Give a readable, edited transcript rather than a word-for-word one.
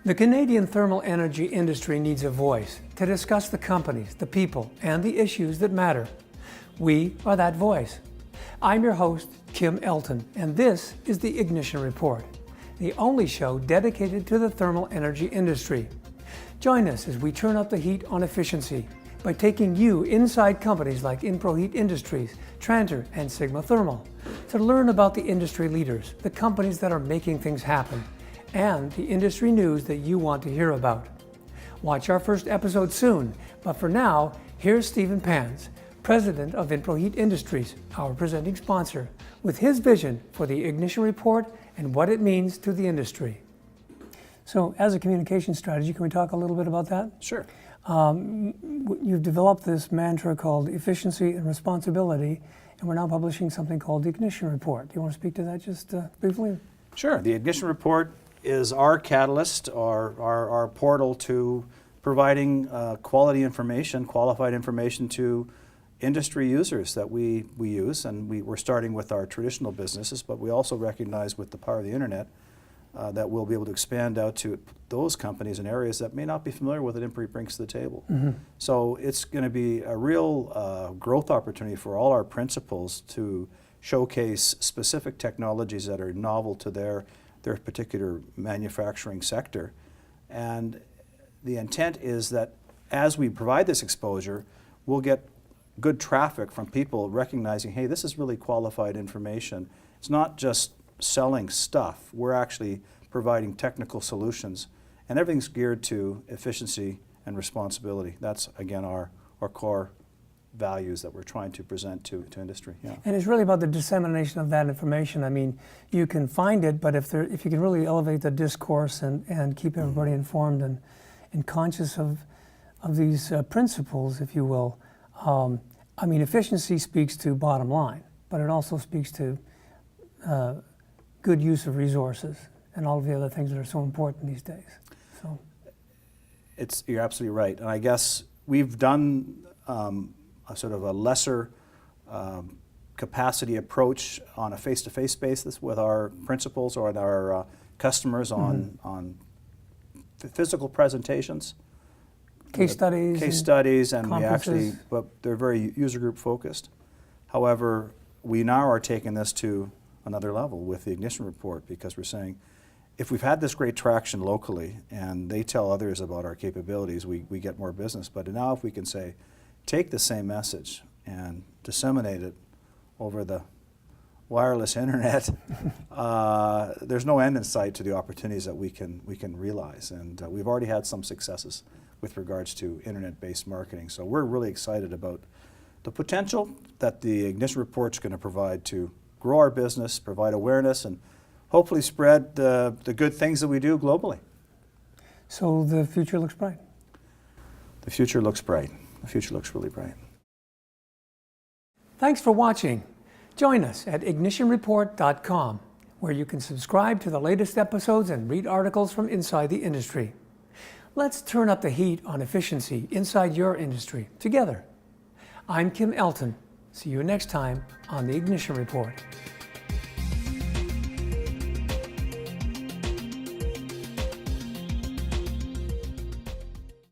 The Canadian thermal energy industry needs a voice to discuss the companies, the people, and the issues that matter. We are that voice. I'm your host, Kim Elton, and this is the Ignition Report, the only show dedicated to the thermal energy industry. Join us as we turn up the heat on efficiency by taking you inside companies like Inproheat Industries, Tranter, and Sigma Thermal to learn about the industry leaders, the companies that are making things happen, and the industry news that you want to hear about. Watch our first episode soon, but for now, here's Stephen Panz, President of Inproheat Industries, our presenting sponsor, with his vision for the Ignition Report and what it means to the industry. So, as a communication strategy, can we talk a little bit about that? Sure. You've developed this mantra called efficiency and responsibility, and we're now publishing something called the Ignition Report. Do you want to speak to that just briefly? Sure. The Ignition Report is our catalyst, our portal to providing quality information, qualified information to industry users that we use. And we're starting with our traditional businesses, but we also recognize with the power of the internet that we'll be able to expand out to those companies in areas that may not be familiar with what Inproheat brings to the table. Mm-hmm. So it's going to be a real growth opportunity for all our principals to showcase specific technologies that are novel to their particular manufacturing sector. And the intent is that as we provide this exposure, we'll get good traffic from people recognizing, hey, this is really qualified information. It's not just selling stuff. We're actually providing technical solutions, and everything's geared to efficiency and responsibility. That's, again, our core values that we're trying to present to industry. Yeah. And it's really about the dissemination of that information. I mean, you can find it, but if you can really elevate the discourse and keep everybody informed and conscious of these principles, if you will. I mean, efficiency speaks to bottom line, but it also speaks to good use of resources and all of the other things that are so important these days. So, you're absolutely right, and I guess we've done a sort of a lesser capacity approach on a face-to-face basis with our principals or our customers on physical presentations, case studies, and but they're very user group focused. However, we now are taking this to another level with the Ignition Report, because we're saying, if we've had this great traction locally and they tell others about our capabilities, we get more business. But now if we can say, take the same message and disseminate it over the wireless internet, there's no end in sight to the opportunities that we can realize. And we've already had some successes with regards to internet-based marketing. So we're really excited about the potential that the Ignition Report's going to provide to grow our business, provide awareness, and hopefully spread the good things that we do globally. So the future looks bright. The future looks bright. The future looks really bright. Thanks for watching. Join us at ignitionreport.com, where you can subscribe to the latest episodes and read articles from inside the industry. Let's turn up the heat on efficiency inside your industry together. I'm Kim Elton. See you next time on the Ignition Report.